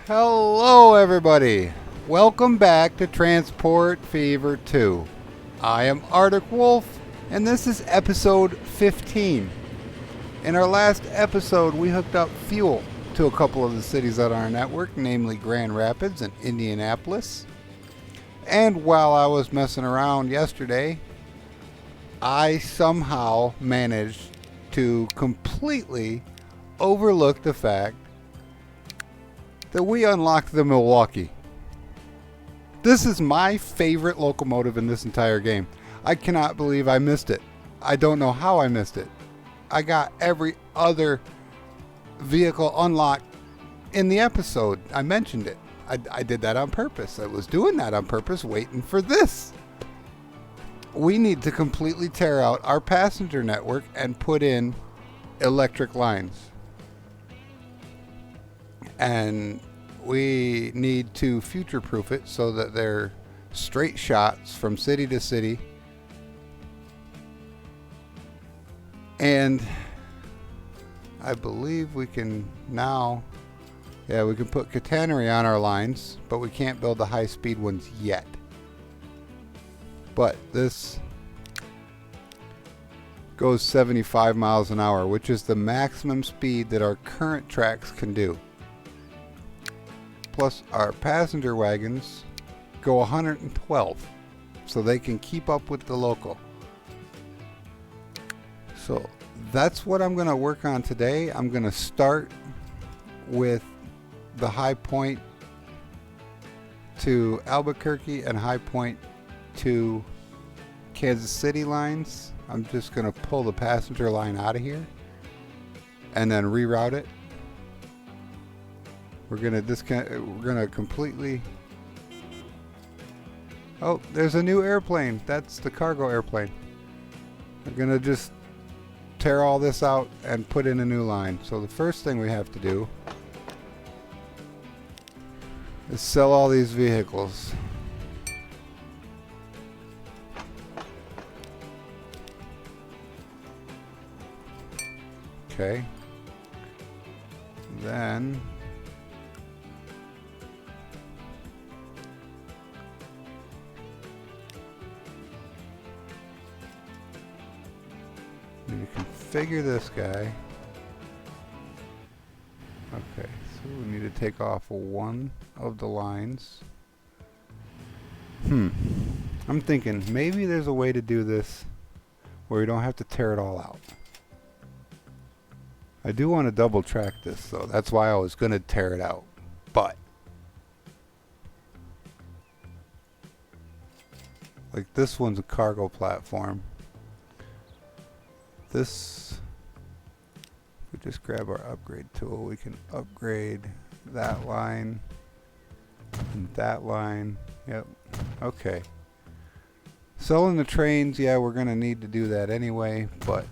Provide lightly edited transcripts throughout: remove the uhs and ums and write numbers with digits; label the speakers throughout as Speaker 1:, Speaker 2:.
Speaker 1: Hello everybody! Welcome back to Transport Fever 2. I am Arctic Wolf and this is episode 15. In our last episode we hooked up fuel to a couple of the cities on our network, namely Grand Rapids and Indianapolis. And while I was messing around yesterday, I somehow managed to completely overlook the fact that we unlocked the Milwaukee. This is my favorite locomotive in this entire game. I cannot believe I missed it. I don't know how I missed it. I got every other vehicle unlocked in the episode. I mentioned it. I did that on purpose. I was doing that on purpose, waiting for this. We need to completely tear out our passenger network and put in electric lines. And we need to future-proof it so that they're straight shots from city to city. And I believe we can now, we can put catenary on our lines, but we can't build the high-speed ones yet. But this goes 75 miles an hour, which is the maximum speed that our current tracks can do. Plus our passenger wagons go 112, so they can keep up with the local. So that's what I'm going to work on today. I'm going to start with the High Point to Albuquerque and High Point to Kansas City lines. I'm just going to pull the passenger line out of here and then reroute it. We're going to completely... Oh, there's a new airplane. That's the cargo airplane. We're going to just tear all this out and put in a new line. So the first thing we have to do is sell all these vehicles. Okay. Then you configure this guy. Okay, so we need to take off one of the lines. I'm thinking maybe there's a way to do this where we don't have to tear it all out. I do want to double track this though. That's why I was going to tear it out. But like this one's a cargo platform. This, if we just grab our upgrade tool, we can upgrade that line and that line. Yep. Okay. Selling the trains, yeah, we're going to need to do that anyway, but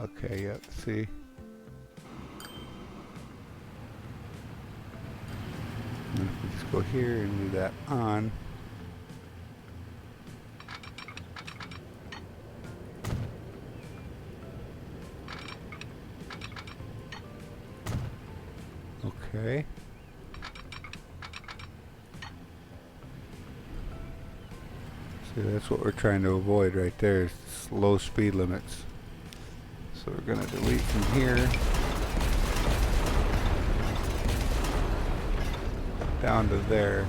Speaker 1: okay, yep, see. And if we just go here and do that on. Okay. See, that's what we're trying to avoid right there, is low speed limits. So we're going to delete from here down to there.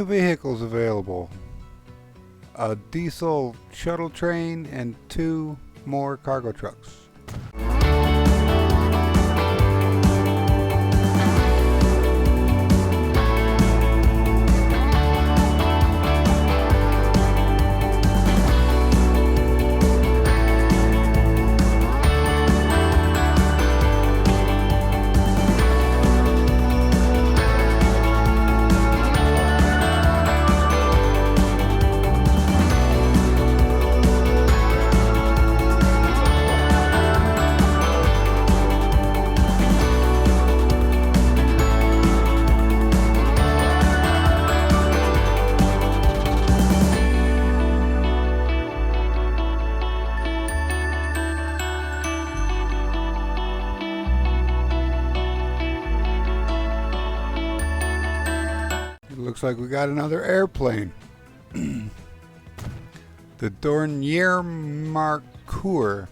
Speaker 1: new vehicles available. A diesel shuttle train and 2 more cargo trucks. Looks like we got another airplane. The Dornier Marcour.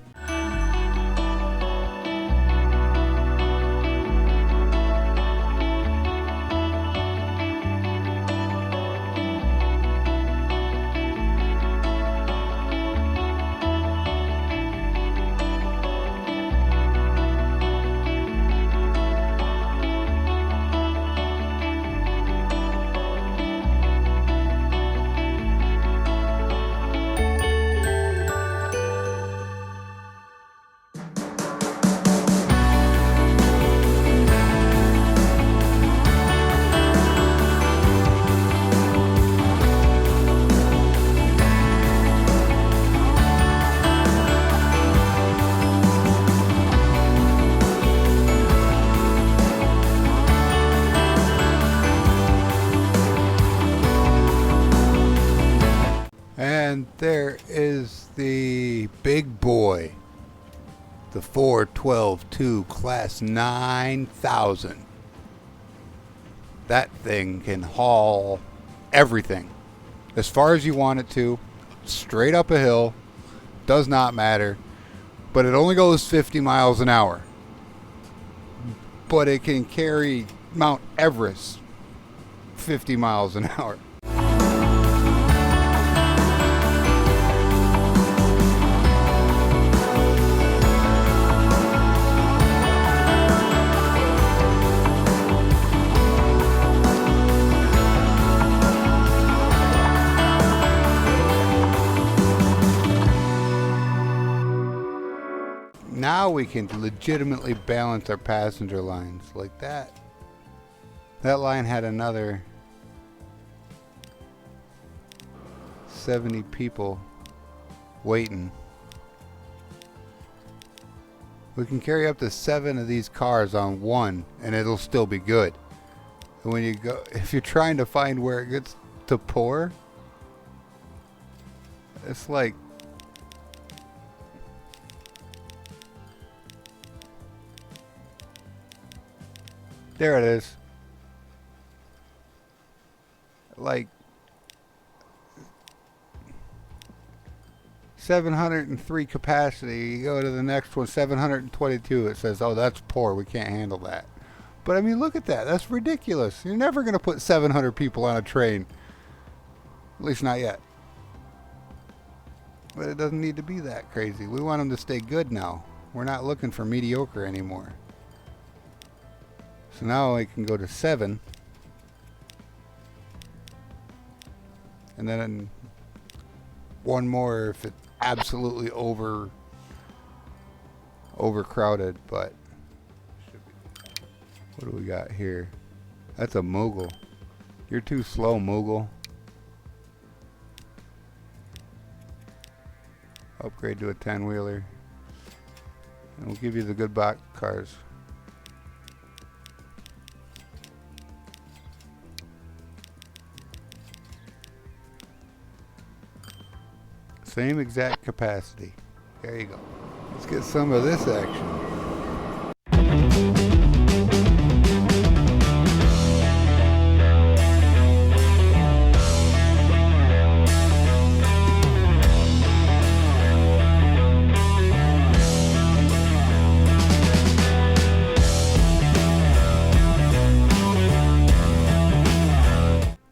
Speaker 1: And there is the big boy, the 412-2 Class 9000. That thing can haul everything as far as you want it to, straight up a hill, does not matter, but it only goes 50 miles an hour. But it can carry Mount Everest 50 miles an hour. Now we can legitimately balance our passenger lines like that. That line had another 70 people waiting. We can carry up to 7 of these cars on one and it'll still be good. And when you go, if you're trying to find where it gets to pour, it's like there it is. Like 703 capacity. You go to the next one, 722. It says, oh, that's poor. We can't handle that. But I mean, look at that. That's ridiculous. You're never going to put 700 people on a train. At least not yet. But it doesn't need to be that crazy. We want them to stay good now. We're not looking for mediocre anymore. So now I can go to 7. And then one more if it's absolutely overcrowded. But what do we got here? That's a Moogle. You're too slow, Moogle. Upgrade to a 10-wheeler. And we'll give you the good box cars. Same exact capacity. There you go. Let's get some of this action.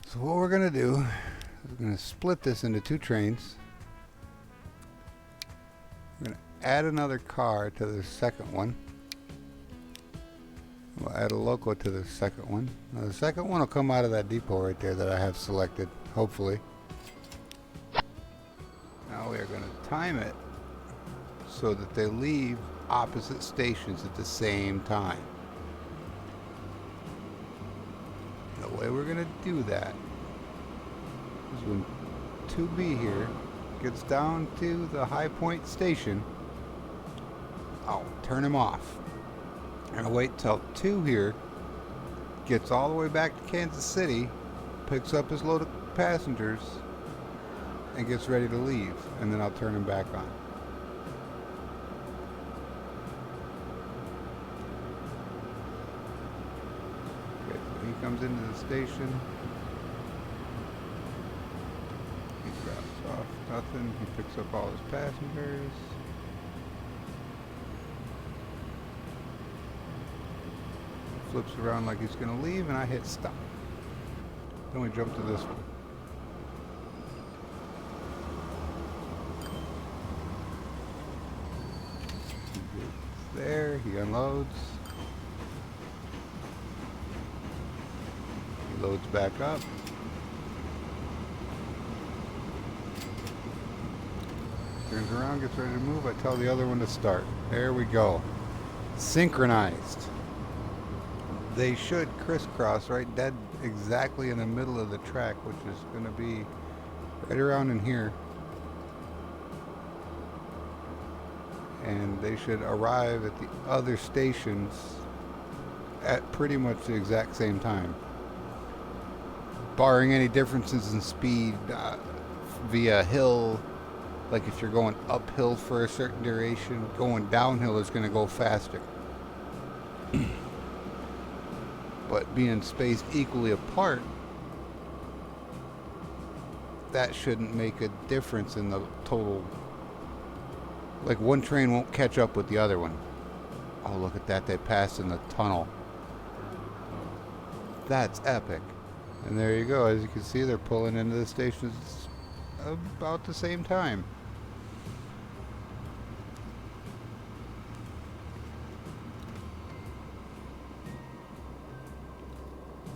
Speaker 1: So what we're going to split this into 2 trains. We're going to add another car to the second one. We'll add a loco to the second one. Now the second one will come out of that depot right there that I have selected, hopefully. Now we are going to time it so that they leave opposite stations at the same time. The way we're going to do that is when 2B here gets down to the High Point station, I'll turn him off. And I'll wait till 2 here gets all the way back to Kansas City, picks up his load of passengers, and gets ready to leave. And then I'll turn him back on. Okay, so he comes into the station. He drops off nothing. He picks up all his passengers. Flips around like he's going to leave, and I hit stop. Then we jump to this one. He gets there, he unloads. He loads back up. Turns around, gets ready to move. I tell the other one to start. There we go. Synchronized. They should crisscross right dead exactly in the middle of the track, which is going to be right around in here. And they should arrive at the other stations at pretty much the exact same time, barring any differences in speed via hill. Like if you're going uphill for a certain duration, going downhill is going to go faster. But being spaced equally apart, that shouldn't make a difference in the total. Like one train won't catch up with the other one. Oh, look at that. They passed in the tunnel. That's epic. And there you go. As you can see, they're pulling into the stations about the same time.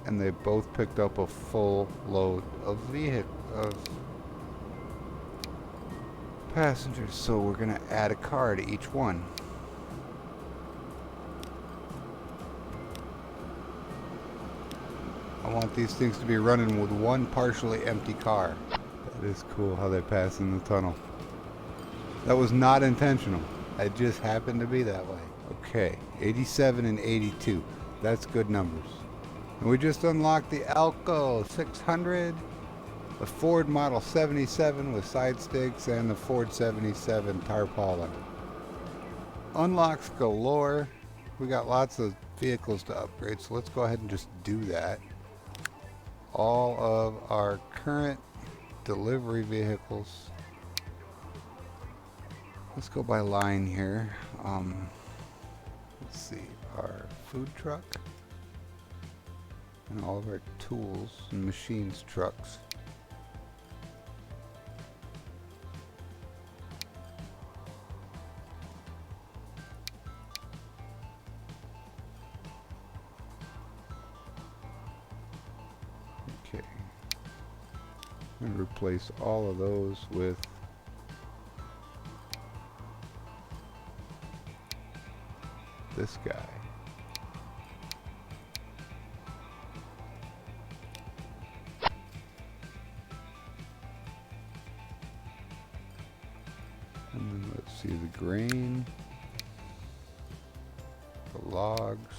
Speaker 1: And they both picked up a full load of passengers. So we're going to add a car to each one. I want these things to be running with one partially empty car. That is cool how they pass in the tunnel. That was not intentional. It just happened to be that way. Okay, 87 and 82. That's good numbers. And we just unlocked the Alco 600, the Ford Model 77 with side sticks, and the Ford 77 tarpaulin. Unlocks galore. We got lots of vehicles to upgrade, so let's go ahead and just do that. All of our current delivery vehicles. Let's go by line here. Let's see, our food truck. And all of our tools and machines trucks. Okay. I'm going to replace all of those with this guy. And then let's see the grain, the logs,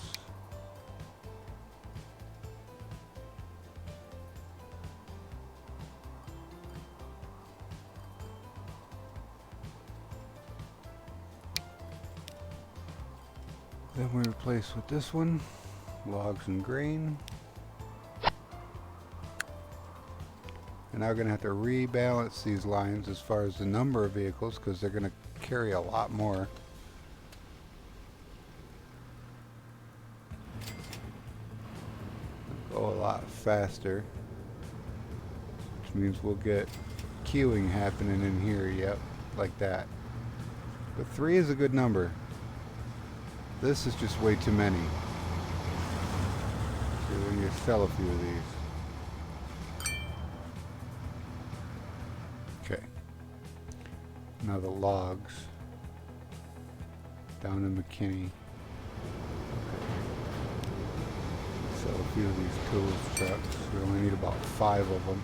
Speaker 1: then we replace with this one, logs and grain. And now we're going to have to rebalance these lines as far as the number of vehicles, because they're going to carry a lot more. Go a lot faster, which means we'll get queuing happening in here. Yep, like that. But 3 is a good number. This is just way too many. So we need to sell a few of these. Okay. Now the logs. Down in McKinney. Sell a few of these tools trucks. We only need about 5 of them.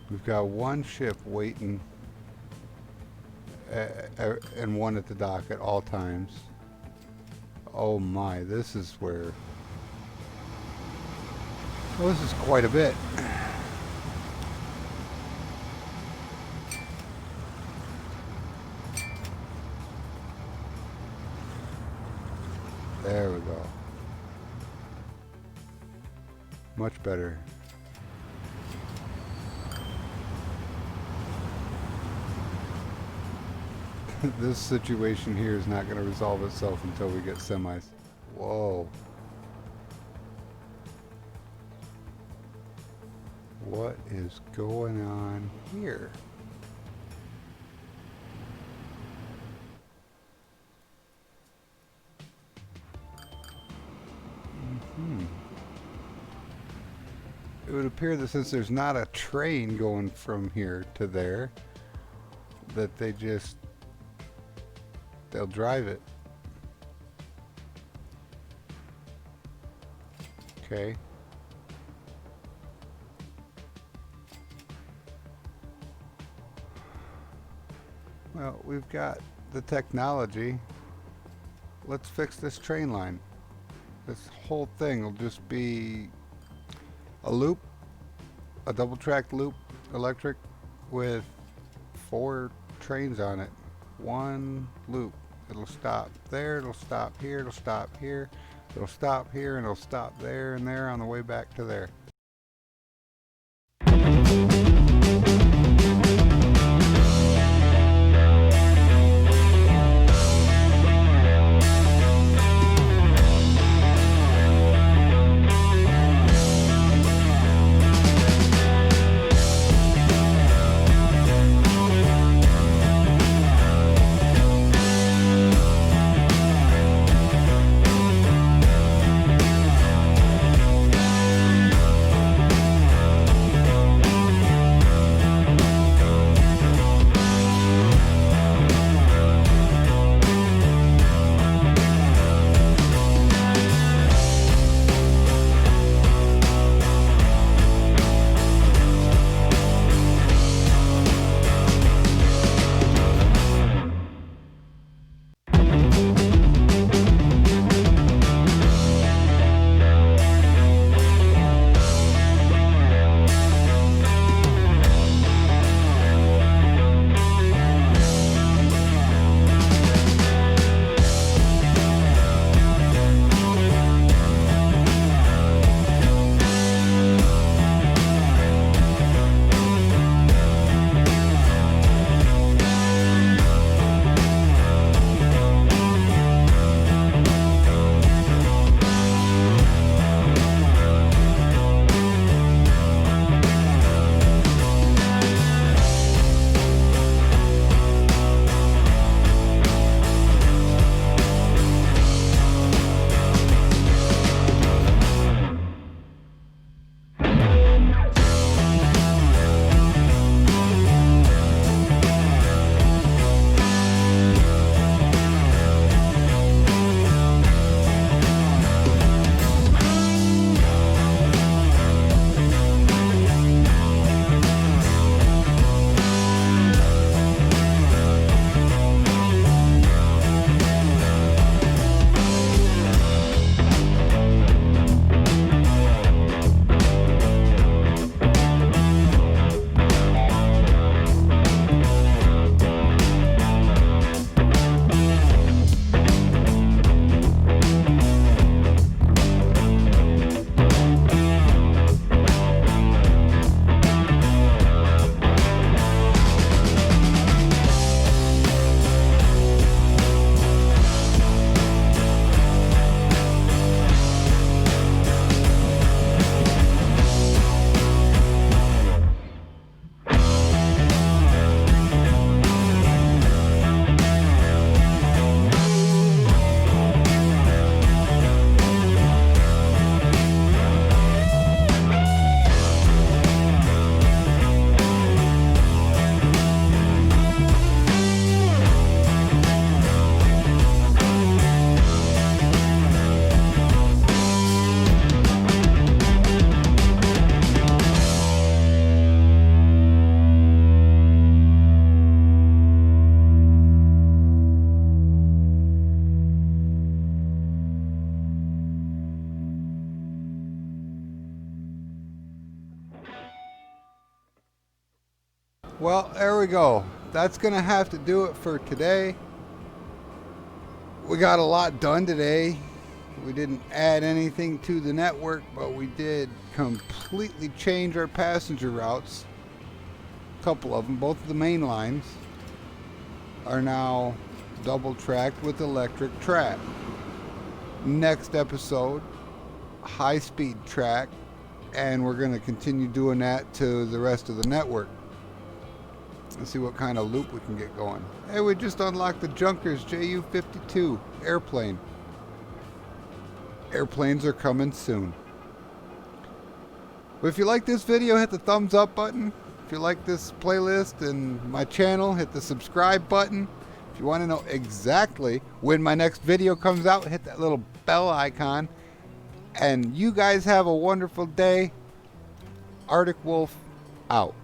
Speaker 1: We've got 1 ship waiting and 1 at the dock at all times. Oh my, this is where... Well, this is quite a bit. There we go. Much better. This situation here is not going to resolve itself until we get semis. Whoa. What is going on here? It would appear that since there's not a train going from here to there, that they'll drive it. Okay. Well, we've got the technology. Let's fix this train line. This whole thing will just be a loop, a double-track loop electric with 4 trains on it. 1 loop. It'll stop there, it'll stop here, it'll stop here, it'll stop here, and it'll stop there and there on the way back to there. Well, there we go. That's going to have to do it for today. We got a lot done today. We didn't add anything to the network, but we did completely change our passenger routes. A couple of them, both of the main lines, are now double tracked with electric track. Next episode, high speed track, and we're going to continue doing that to the rest of the network. Let's see what kind of loop we can get going. Hey, we just unlocked the Junkers Ju-52 airplane. Airplanes are coming soon. But if you like this video, hit the thumbs up button. If you like this playlist and my channel, hit the subscribe button. If you want to know exactly when my next video comes out, hit that little bell icon. And you guys have a wonderful day. Arctic Wolf out.